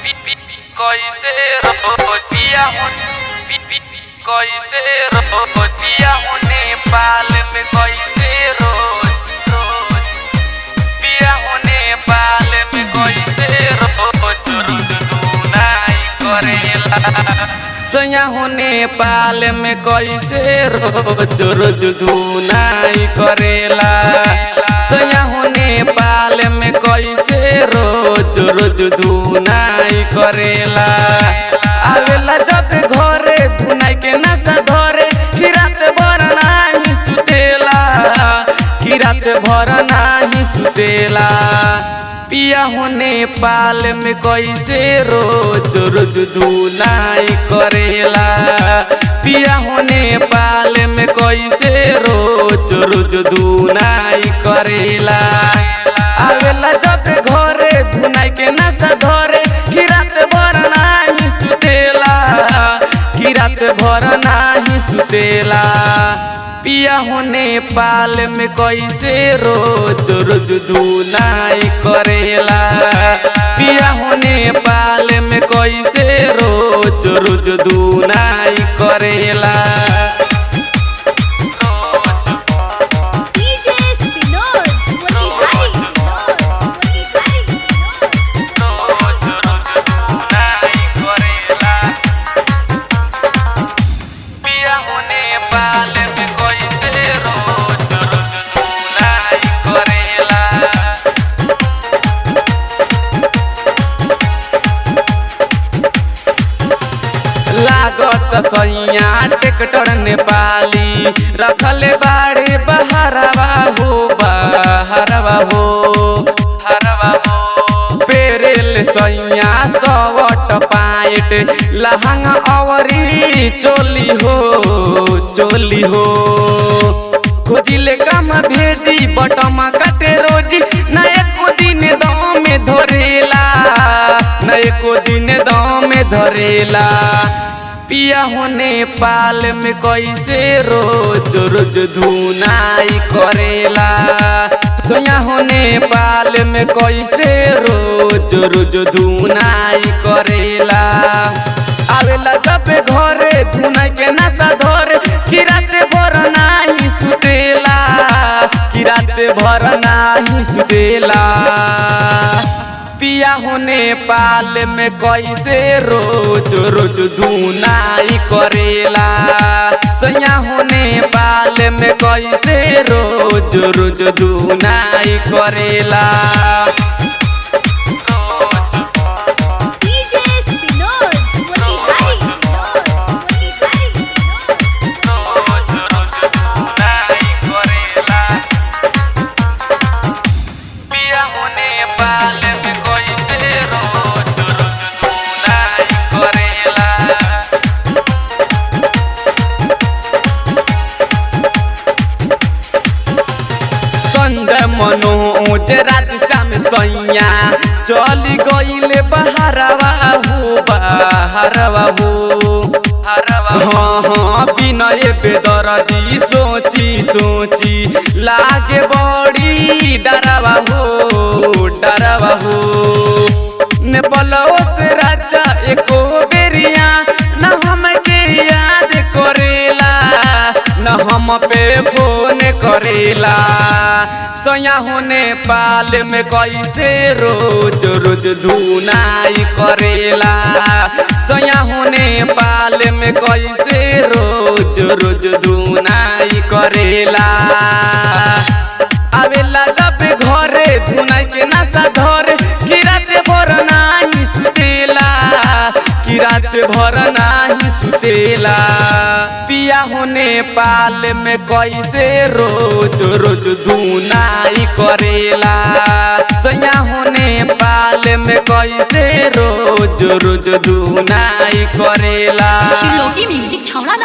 कैसे रोटिया कैसे रोटिया होने पाल में कैसे रोज पिया होने पाल में कैसे रोज दुनाई करेला सैया होने पाल में कैसे रोज दुनाई करेला सैया होने पाल में कैसे रोज दुनाई करेला आवेला जब घरे दुनाई के नशा धरे कि रात भर नाही सुतेला कि रात भर नाही सुतेला पिया होने पाल में कैसे रोज दुनाई करेला पिया होने पाल में कैसे रोज दुनाई करेला आवेला जब घरे दुनाई के नशा धरे कि रात भर नाही सुतेला कि रात भर नाही सुतेला पिया होने पाल में कैसे रोज दुनाई करेला पिया होने पाल में कैसे रोज दुनाई करेला लागत सैया ट्रैक्टर नेपाली रखले बाड़े बहरवा हो पेरेल सैया सवट पाइट लहंगा अवरी चोली हो खोजिले काम भेजी बटमा कटे रोजी न एको दिन दाम में धरेला न एको दिन दाम में धरेला पिया होने पाल में कैसे रोज दुनाई करेला सैया होने पाल में कैसे रोज दुनाई करेला आवेला जब घरे दुनाई के नशा धरे कि रात भर नाही सुतेला कि रात भर नाही सुतेला पिया होने पाल में कैसे रोज दुनाई करेला सैया होने पाल में कैसे रोज दुनाई करेला मनोज रात शाम सैया चली गईले बहरवा हाँ विनय बेदर्दी सोची लागे बड़ी डरवा हो नेपालो से राजा एको बेरिया न हमके याद करेला न हम पे फोन करेला सैया होने पाल में कैसे रोज दुनाई करेला सैया होने पाल में कैसे रोज दुनाई करेला आवेला जब घरे दुनाई के नशा धरे कि रात भर नाही सुतेला कि रात भर नाही सुतेला पिया होने पाल में कैसे रोज दुनाई करेला सैया होने पाल में कैसे रोज दुनाई करेला। म्यूजिक छौड़ा